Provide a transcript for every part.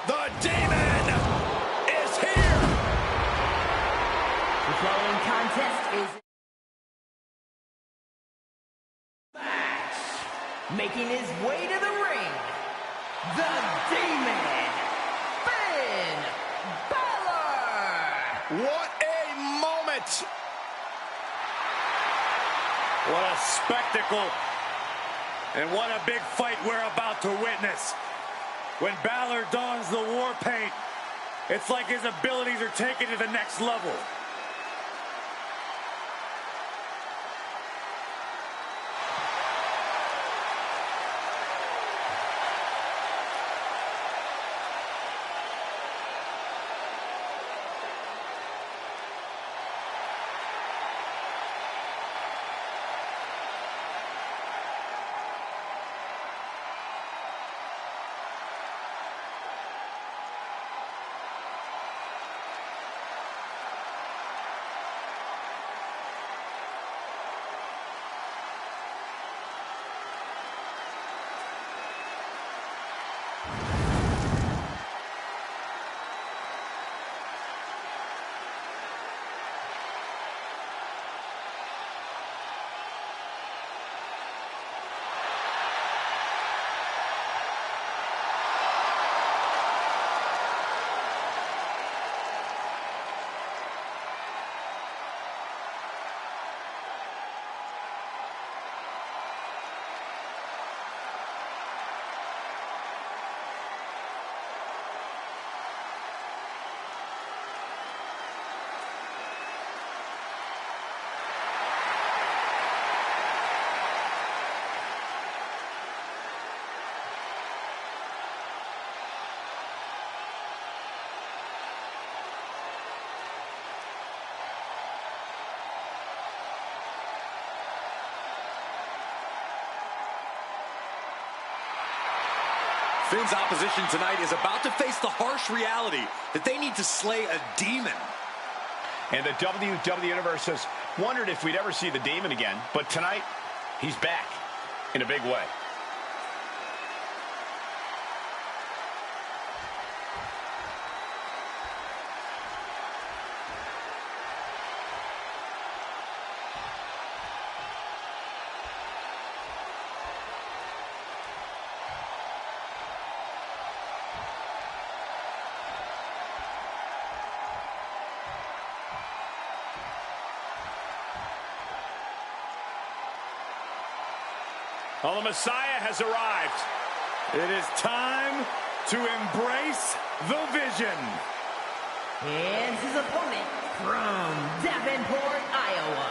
The Demon is here! The following contest is match. Making his way to the ring, the Demon, Finn Balor! What a moment! What a spectacle! And what a big fight we're about to witness. When Balor dons the war paint, it's like his abilities are taken to the next level. Finn's opposition tonight is about to face the harsh reality that they need to slay a demon. And the WWE Universe has wondered if we'd ever see the Demon again, but tonight, he's back in a big way. Well, the Messiah has arrived. It is time to embrace the vision. And his opponent from Davenport, Iowa,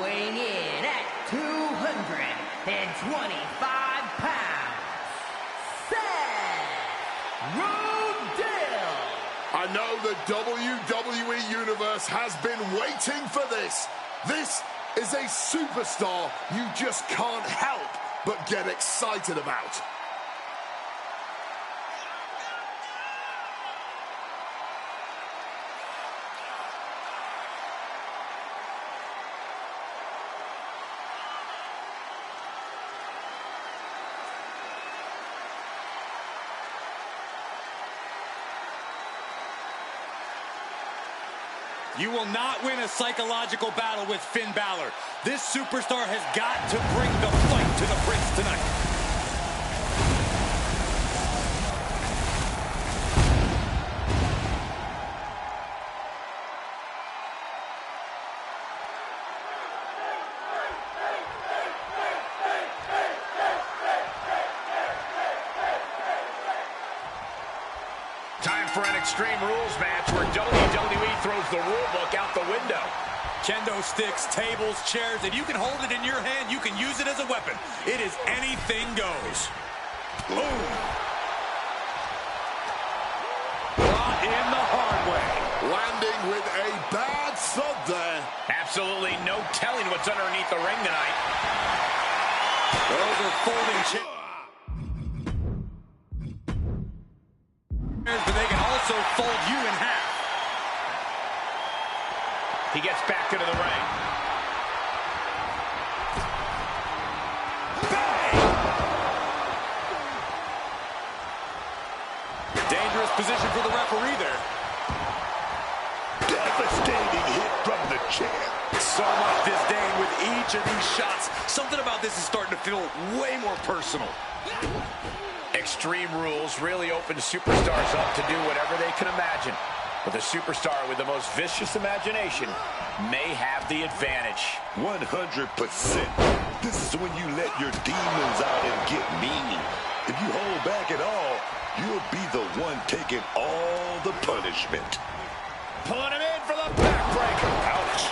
weighing in at 225 pounds, Seth Rodell. I know the WWE Universe has been waiting for this. This is a superstar you just can't help but get excited about. You will not win a psychological battle with Finn Balor. This superstar has got to bring the fight to the Prince tonight. Time for an Extreme Rules match where WWE throws the rule book out the window. Kendo sticks, tables, chairs. If you can hold it in your hand, you can use it as a weapon. It is anything goes. Boom. Brought in the hard way. Landing with a bad thud there. Absolutely no telling what's underneath the ring tonight. Those are folding chairs. But they can also fold you in half. He gets back into the ring. Bang! Dangerous position for the referee there. Devastating hit from the chair. So much disdain with each of these shots. Something about this is starting to feel way more personal. Extreme Rules really opens superstars up to do whatever they can imagine. But the superstar with the most vicious imagination may have the advantage. 100%. This is when you let your demons out and get mean. If you hold back at all, you'll be the one taking all the punishment. Pulling him in for the backbreaker. Ouch.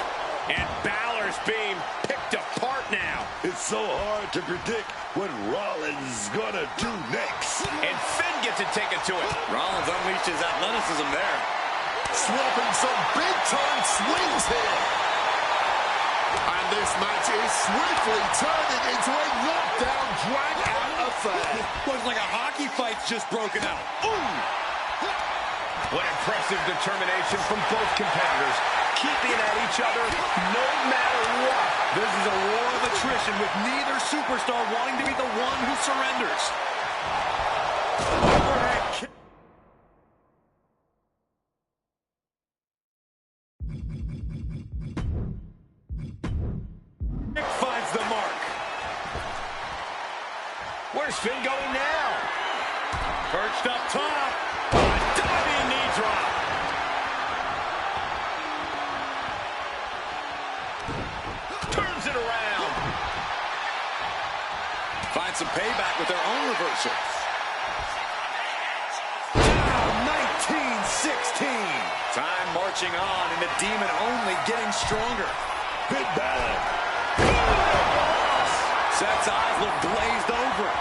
And Balor's being picked apart now. It's so hard to predict what Rollins is gonna do next. And Finn gets it taken to it. Rollins unleashed his athleticism there. Swapping some big-time swings here. And this match is swiftly turning into a knockdown, drag-out affair. Looks like a hockey fight's just broken out. Ooh! What impressive determination from both competitors, keeping at each other no matter what. This is a war of attrition with neither superstar wanting to be the one who surrenders. Overhead kick. Finds the mark. Where's Finn going now? Perched up top. A diving knee drop. Turns it around. Find some payback with their own reversal. Down 19-16. Time marching on, and the demon only getting stronger. Big Balor. Seth's eyes look glazed over.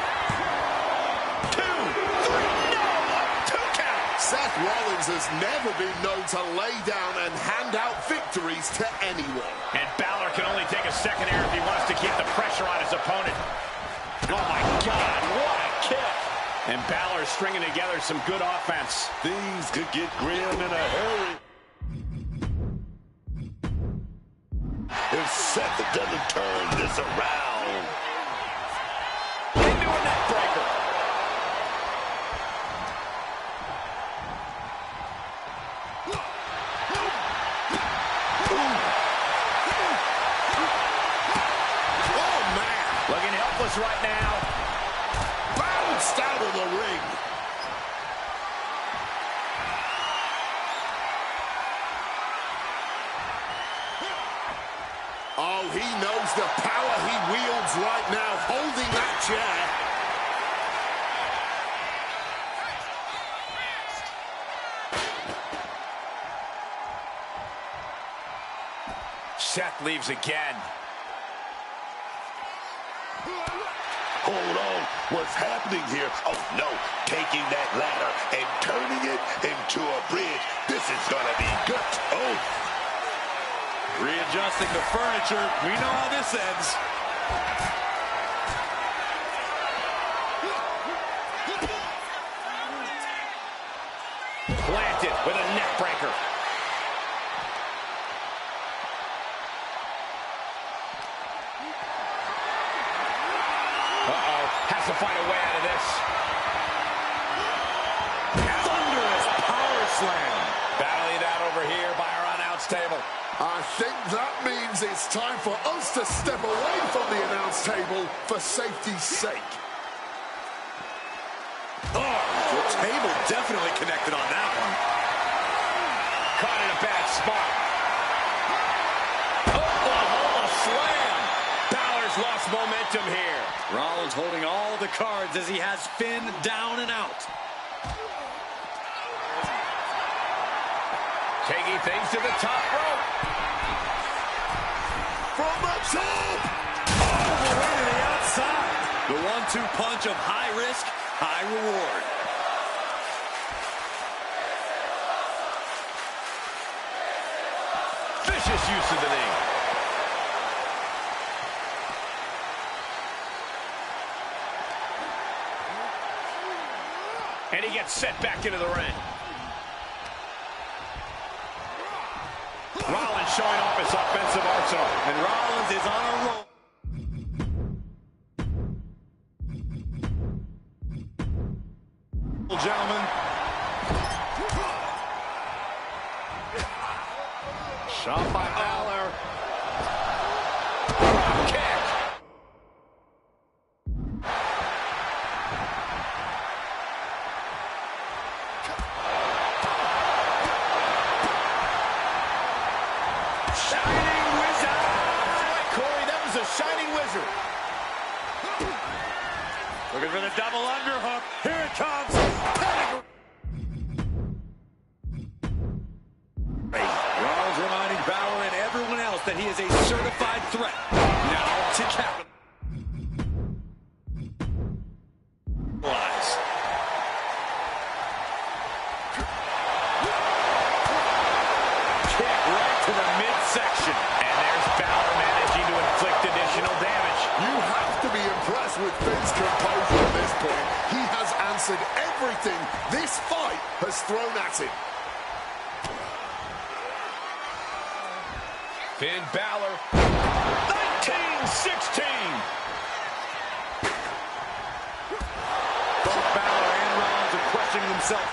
2, 3, no! 2 count. Seth Rollins has never been known to lay down and hand out victories to anyone. And Balor can only take a second here if he wants to keep the pressure on his opponent. Oh my God, what a kick. And Balor stringing together some good offense. Things could get grim in a hurry. If Seth doesn't turn this around. Into a neck breaker. Oh, man. Looking helpless right now. Bounced out of the ring. Oh, he knows the power he wields right now, holding that chair. Seth leaves again. Hold on, what's happening here? Oh no, taking that ladder and turning it into a bridge. This is gonna be good. Oh. Readjusting the furniture. We know how this ends. Planted with a neck breaker. Uh-oh, has to find a way out of this. Thunderous power slam. Battling it out over here by our announce table. I think that means it's time for us to step away from the announce table for safety's sake. Oh, the table definitely connected on that one. Caught in a bad spot. Oh, a slam. Balor's lost momentum here. Rollins holding all the cards as he has Finn down and out. Taking things to the top rope. From the top! All the way to the outside. The 1-2 punch of high risk, high reward. Vicious use of the knee. And he gets set back into the ring. Rollins showing off his offensive arsenal. And Rollins is on a roll. Gentlemen. Shot by Balor. Drop kick. Shining Wizard. That's right, Corey. That was a Shining Wizard. Looking for the double underhook. Here it comes. Rollins reminding Balor and everyone else that he is a certified threat. Now to capitalize. Kick right to the midsection. And there's Balor managing to inflict additional damage. You have to be impressed with Finn's composure at this point. He has answered everything this fight has thrown at him. Finn Balor. 19-16. Both Balor and Rollins are questioning themselves,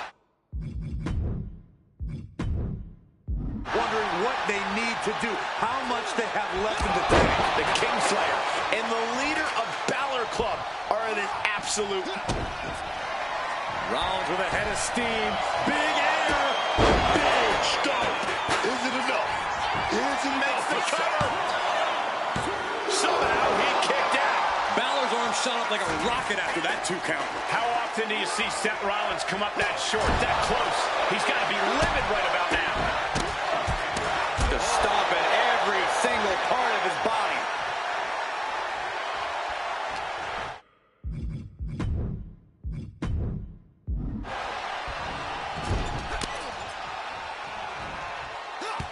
wondering what they need to do, how much they have left in the tank. The Kingslayer and the leader of Balor Club are in an absolute... Rollins with a head of steam. Big air. Big stomp. Is it enough? Is it Makes the enough? cover. Somehow he kicked out. Balor's arm shot up like a rocket after that 2 count. How often do you see Seth Rollins come up that short, that close? He's got to be livid right about now. To stop at every single part of his body.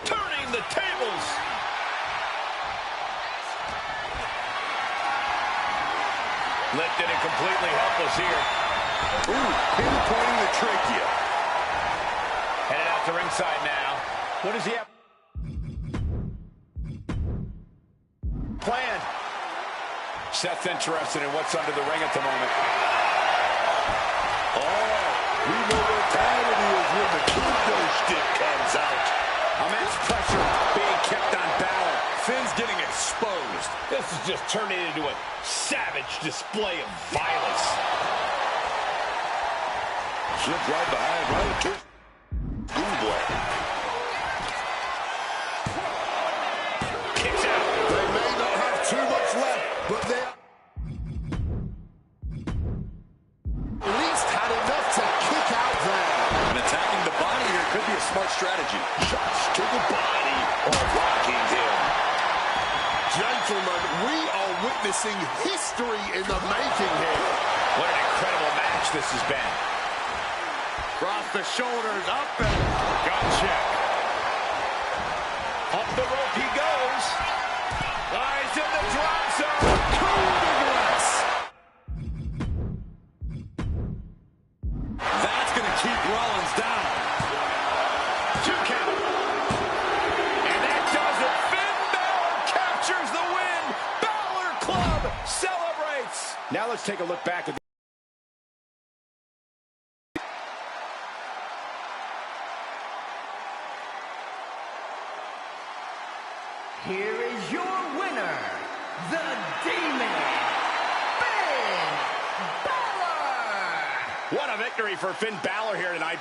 Turning the tables. Lifted and completely helpless here. Ooh, pinpointing the trachea. Headed out to ringside now. What does he have planned? Seth's interested in what's under the ring at the moment. Oh, we know what time it is when the kendo stick comes out. Immense pressure being kept on Balor. Finn's getting exposed. This is just turning into a savage display of violence. Slipped right behind, right to schoolboy. Kicks out. They may not have too much left, but they at least had enough to kick out there. And attacking the body here could be a smart strategy. Shots to the body or rocking him. gentlemen, we are witnessing history in the making here. What an incredible match this has been. Across the shoulders, up and gut check. Up the rope he goes. He's in the drop zone. Coup de grace. That's going to keep Rollins down. 2 count. And that does it. Finn Balor captures the win. Balor Club celebrates. Now let's take a look back at Here is your winner, the Demon, Finn Balor! What a victory for Finn Balor here tonight.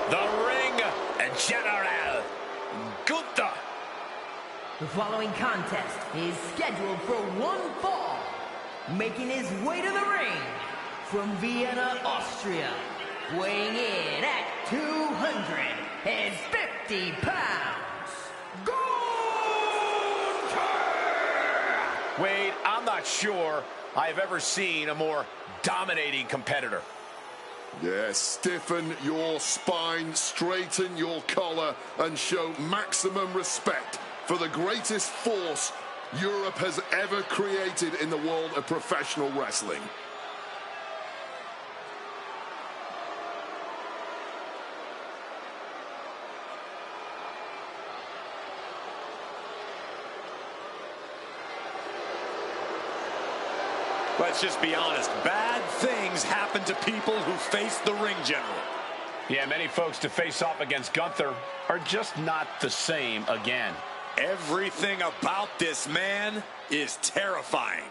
The Ring General, Gunther. The following contest is scheduled for one fall. Making his way to the ring from Vienna, Austria, weighing in at 250 pounds, Gunther! Wade, I'm not sure I've ever seen a more dominating competitor. Yes, stiffen your spine, straighten your collar, and show maximum respect for the greatest force Europe has ever created in the world of professional wrestling. Let's just be honest. Bad things happen to people who face the ring general. Yeah, many folks to face off against Gunther are just not the same again. Everything about this man is terrifying.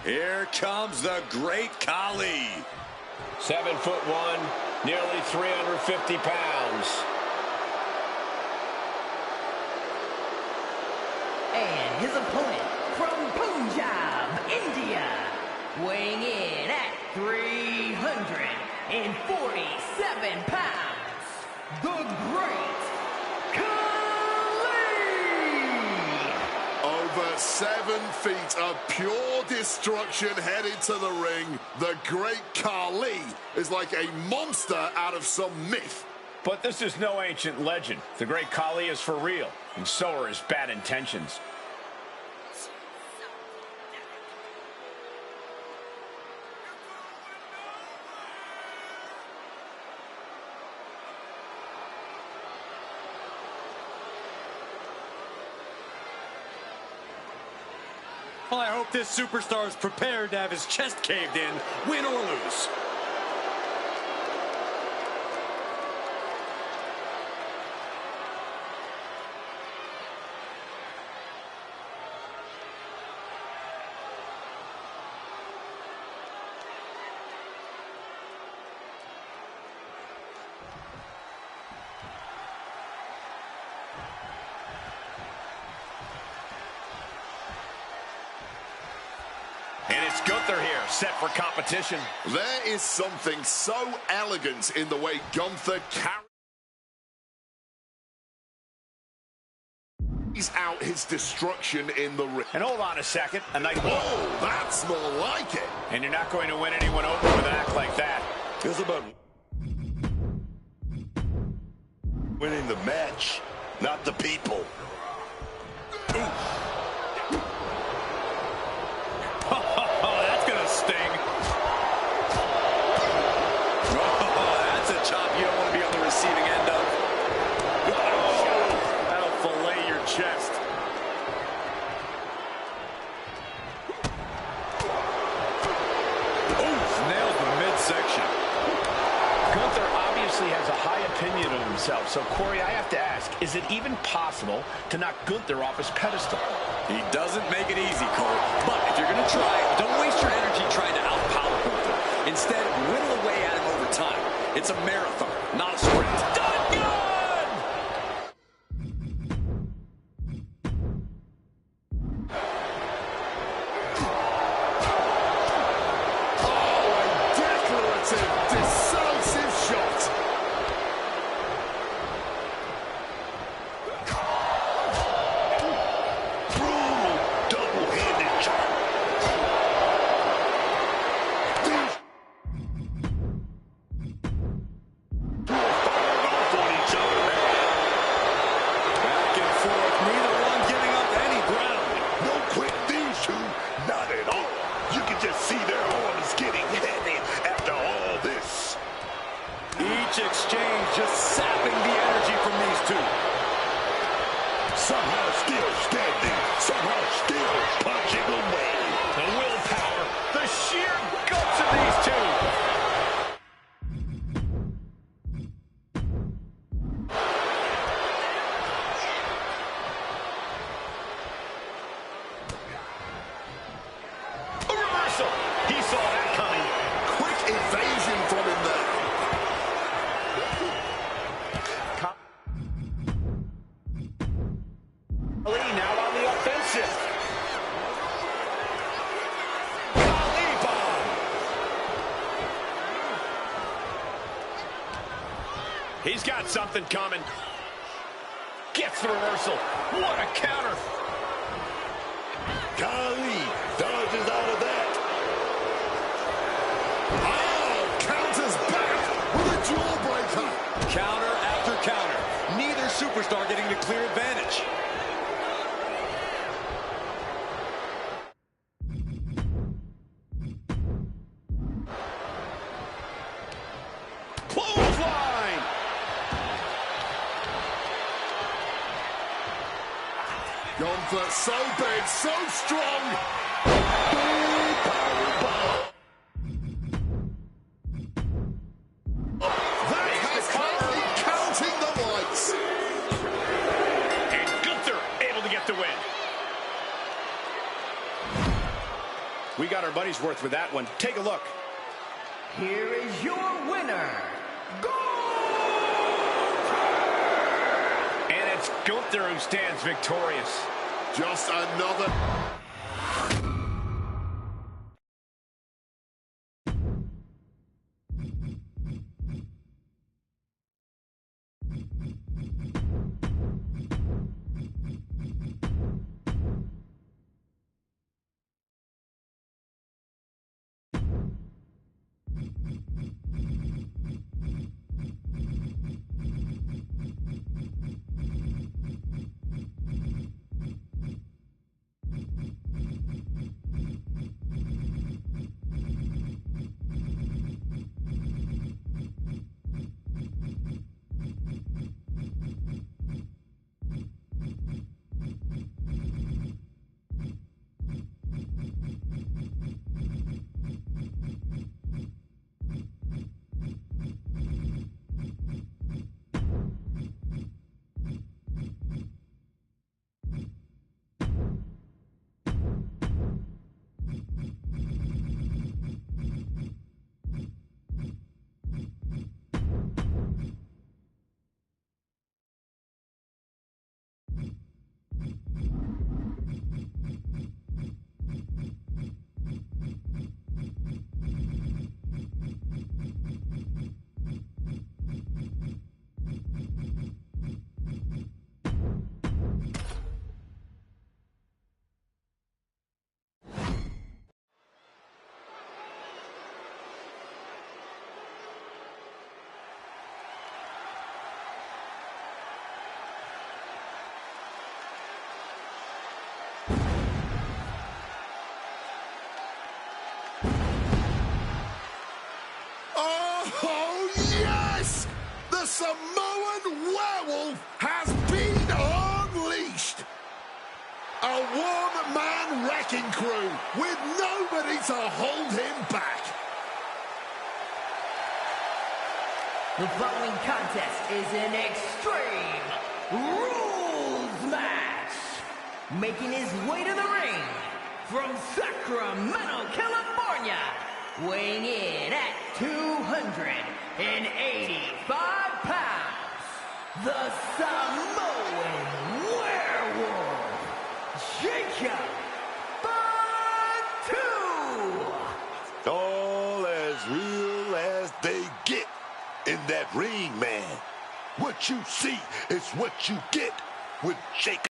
Here comes the Great Khali. 7'1", nearly 350 pounds. And his opponent from Punjab, India, weighing in at 347 pounds, the Great Khali! Over 7 feet of pure destruction headed to the ring. The Great Khali is like a monster out of some myth. But this is no ancient legend. The Great Khali is for real, and so are his bad intentions. Well, I hope this superstar is prepared to have his chest caved in, win or lose. And it's Gunther here, set for competition. There is something so elegant in the way Gunther carries out his destruction in the ring. And hold on a second. A nice Oh, that's more like it. And you're not going to win anyone over with an act like that. It's about winning the match, not the people. Oh, that's gonna sting. Oh, that's a chop you don't want to be on the receiving end of. Oh, that'll fillet your chest. Nails the midsection. Gunther obviously has a high opinion of himself. So, Corey, I have to ask, is it even possible to knock Gunther off his pedestal? He doesn't make it easy, Cole. But if you're going to try, don't waste your energy trying to outpower Gunther. Instead, whittle away at him over time. It's a marathon, not a sprint. Done good! Decisive shot. Brutal double-handed chop. Off on each other, man. Back and forth, neither one giving up any ground. No quit these two, not at all. You can just see their arms getting heavy after all this. Each exchange just sapping the energy from these two. Somehow still standing, somehow still punching away. The willpower, the sheer guts of these two. A reversal. He saw that coming. Quick evasion from him there. Ali now on the offensive. Ali bomb. He's got something coming. Gets the reversal. What a counter. Kali dodges out of that. Oh, counters back with a jawbreaker. Counter after counter. Neither superstar getting the clear advantage. Clothesline. Gunther so big, so strong. That has Kali counting the lights. And Gunther able to get the win. We got our money's worth with that one. Take a look. Here is your winner, And it's Gunther who stands victorious. Just another. Samoan werewolf has been unleashed. A one-man wrecking crew with nobody to hold him back. The following contest is an Extreme Rules match. Making his way to the ring from Sacramento, California, weighing in at 285 pounds, the Samoan werewolf, Jacob Fatu. All as real as they get in that ring, man. What you see is what you get with Jacob.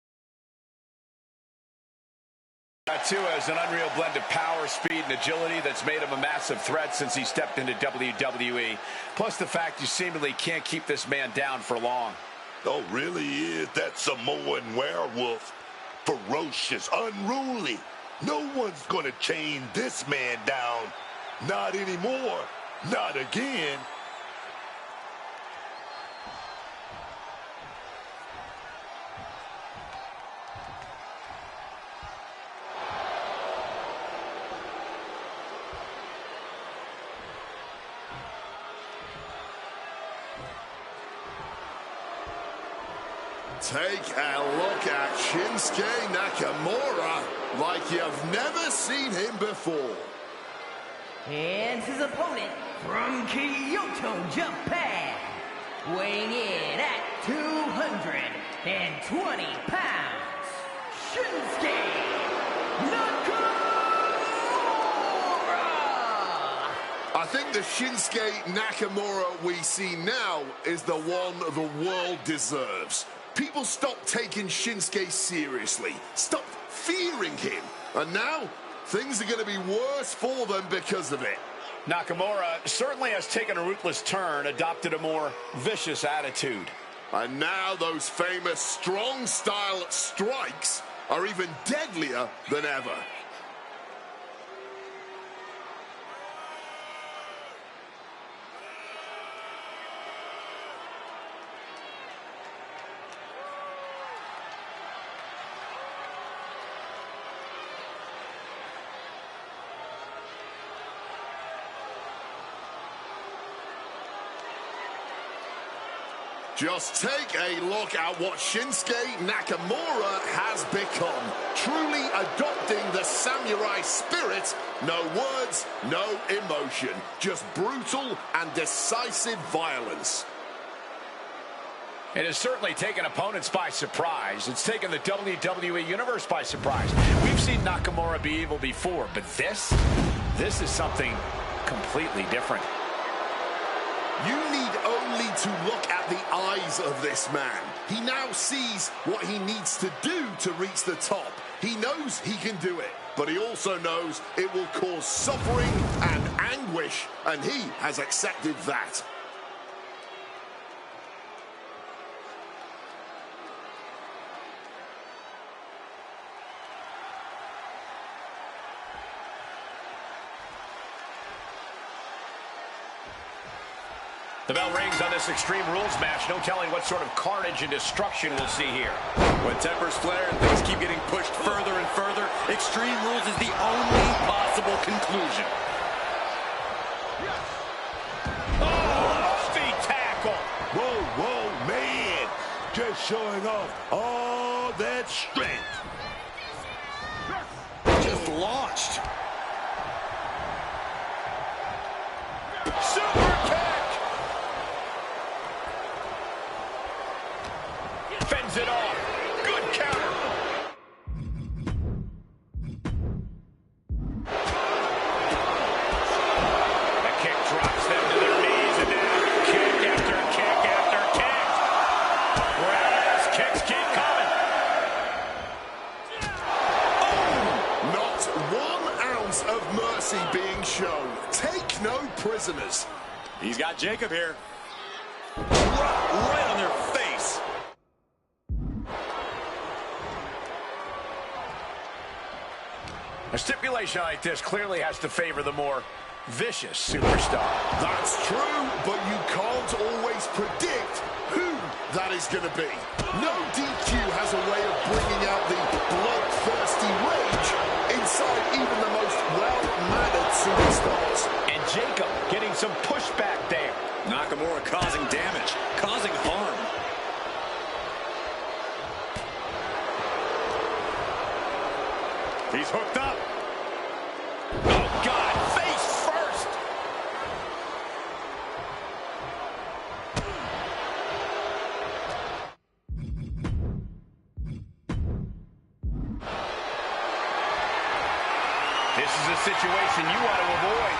Fatu has an unreal blend of power, speed, and agility that's made him a massive threat since he stepped into WWE. Plus the fact you seemingly can't keep this man down for long. Oh, really is that Samoan werewolf. Ferocious, unruly. No one's gonna chain this man down. Not anymore. Not again. Take a look at Shinsuke Nakamura like you've never seen him before. And his opponent from Kyoto, Japan, weighing in at 220 pounds, Shinsuke Nakamura! I think the Shinsuke Nakamura we see now is the one the world deserves. People stopped taking Shinsuke seriously, stopped fearing him, and now things are going to be worse for them because of it. Nakamura certainly has taken a ruthless turn, adopted a more vicious attitude. And now those famous strong-style strikes are even deadlier than ever. Just take a look at what Shinsuke Nakamura has become. Truly adopting the samurai spirit. No words, no emotion. Just brutal and decisive violence. It has certainly taken opponents by surprise. It's taken the WWE Universe by surprise. We've seen Nakamura be evil before, but this is something completely different. You need only to look at the eyes of this man. He now sees what he needs to do to reach the top. He knows he can do it, but he also knows it will cause suffering and anguish, and he has accepted that. The bell rings on this Extreme Rules match. No telling what sort of carnage and destruction we'll see here. When tempers flare and things keep getting pushed further and further, Extreme Rules is the only possible conclusion. Oh, feet tackle. Whoa, whoa, man. Just showing off all that strength. Just launched. Super kick. Fends it off. Good counter. The kick drops them to their knees, and now kick after kick after kick. Roundhouse kicks keep coming. Not 1 ounce of mercy being shown. Take no prisoners. He's got Jacob here. Right on their face. A stipulation like this clearly has to favor the more vicious superstar. That's true, but you can't always predict who that is going to be. No DQ has a way of bringing out the bloodthirsty rage inside even the most well-mannered superstars. And Jacob getting some pushback there. Nakamura causing damage, causing harm. He's hooked up. Oh, God, face first. This is a situation you want to avoid.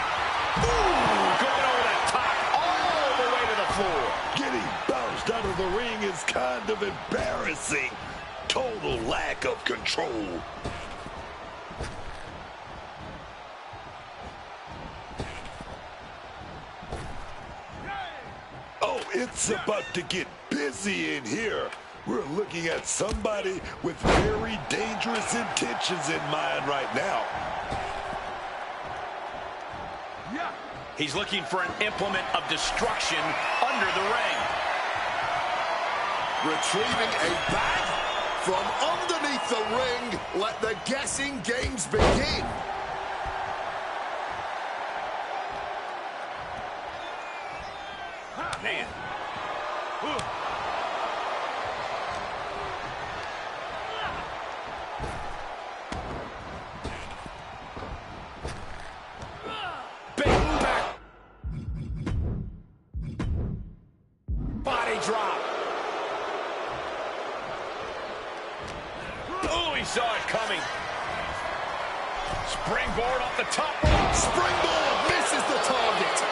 Ooh, going over the top, all the way to the floor. Getting bounced out of the ring is kind of embarrassing. Total lack of control. Oh, it's about to get busy in here. We're looking at somebody with very dangerous intentions in mind right now. He's looking for an implement of destruction under the ring. Retrieving a bag from underneath the ring. Let the guessing games begin. Man. Big back. Body drop. Oh, he saw it coming. Springboard off the top rope. Springboard misses the target.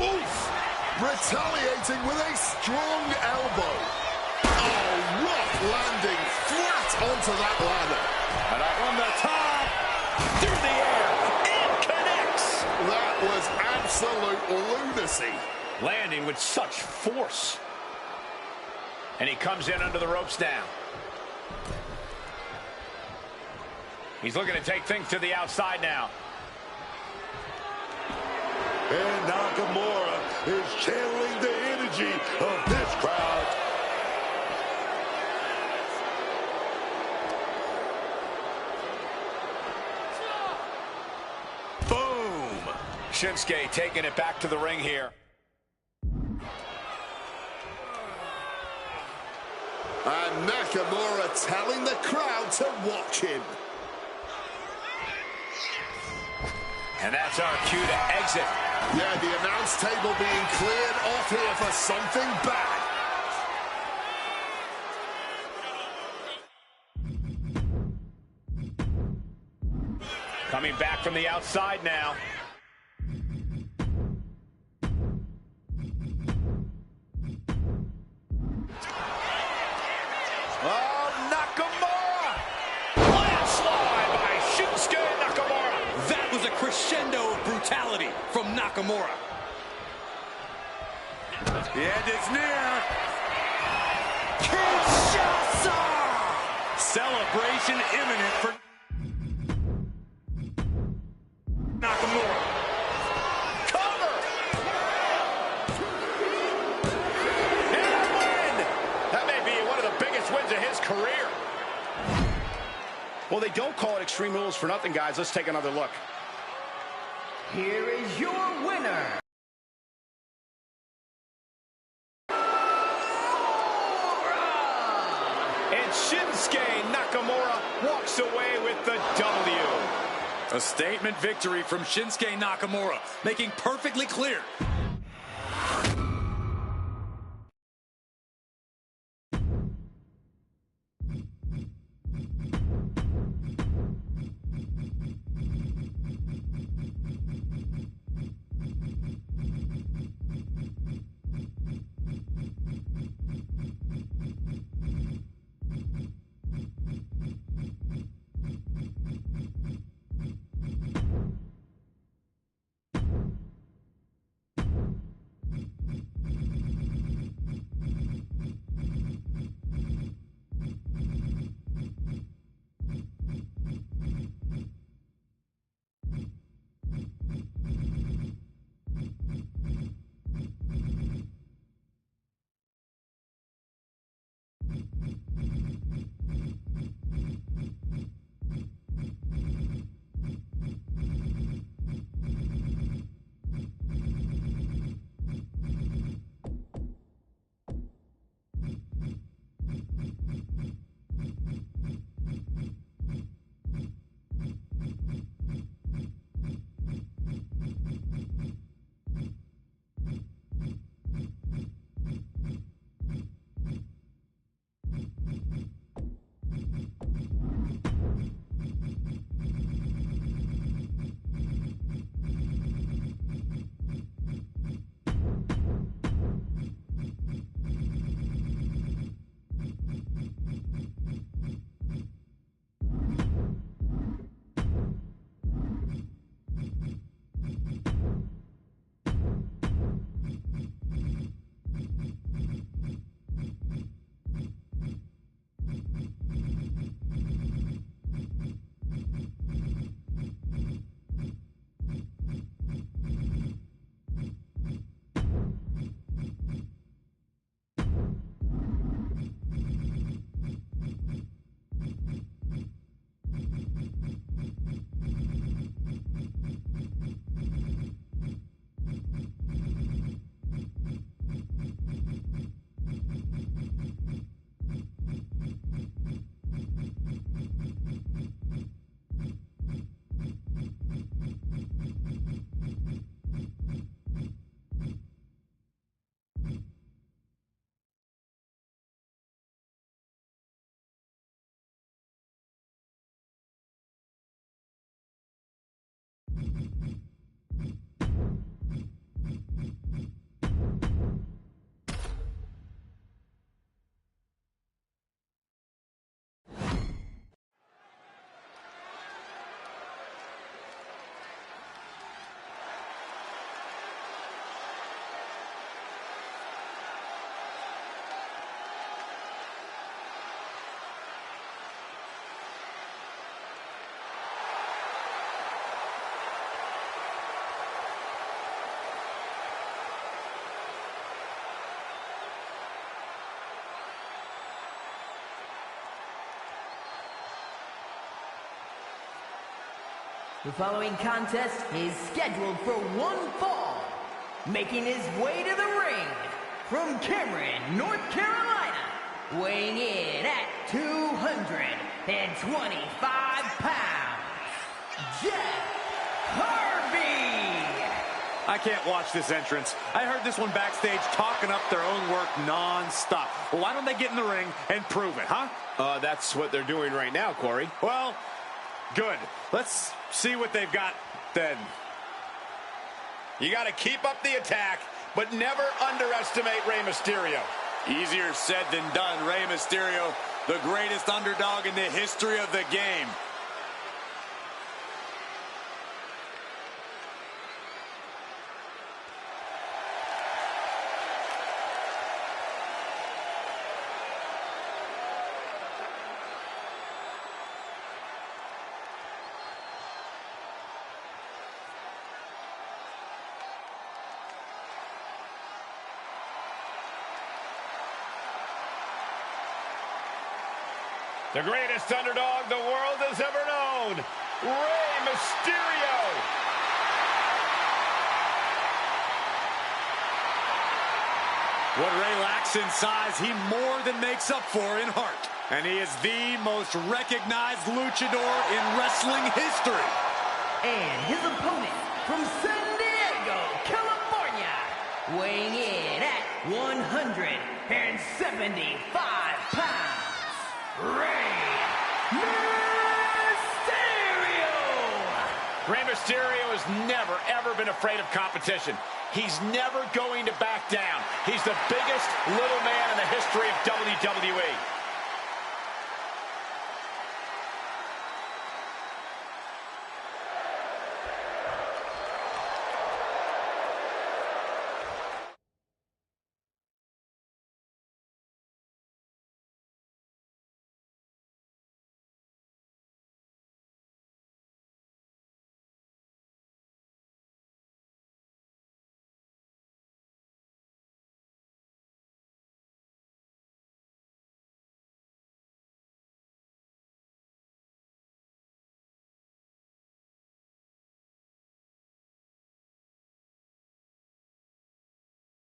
Oof! Retaliating with a strong elbow. Oh, rough landing flat onto that ladder. And up on the top. Through the air. It connects. That was absolute lunacy. Landing with such force. And he comes in under the ropes now. He's looking to take things to the outside now. And Nakamura is channeling the energy of this crowd. Boom! Shinsuke taking it back to the ring here. And Nakamura telling the crowd to watch him. And that's our cue to exit. Yeah, the announce table being cleared off here for something bad. Coming back from the outside now. Oh, Nakamura! Landslide by Shinsuke Nakamura. That was a crescendo of brutality from Nakamura. The end is near. Kinshasa! Celebration imminent for Nakamura. Cover! And a win! That may be one of the biggest wins of his career. Well, they don't call it Extreme Rules for nothing, guys. Let's take another look. Here is your winner. And Shinsuke Nakamura walks away with the W. A statement victory from Shinsuke Nakamura, making perfectly clear The following contest is scheduled for one fall. Making his way to the ring from Cameron, North Carolina, weighing in at 225 pounds, Jeff Harvey. I can't watch this entrance. I heard this one backstage talking up their own work non-stop. Well, why don't they get in the ring and prove it, huh? That's what they're doing right now, Corey. Well, good. Let's see what they've got then. You got to keep up the attack, but never underestimate Rey Mysterio. Easier said than done. Rey Mysterio, the greatest underdog in the history of the game. The greatest underdog the world has ever known, Rey Mysterio. What Rey lacks in size, he more than makes up for in heart. And he is the most recognized luchador in wrestling history. And his opponent from San Diego, California, weighing in at 175 pounds, Rey Mysterio! Rey Mysterio has never, ever been afraid of competition. He's never going to back down. He's the biggest little man in the history of WWE.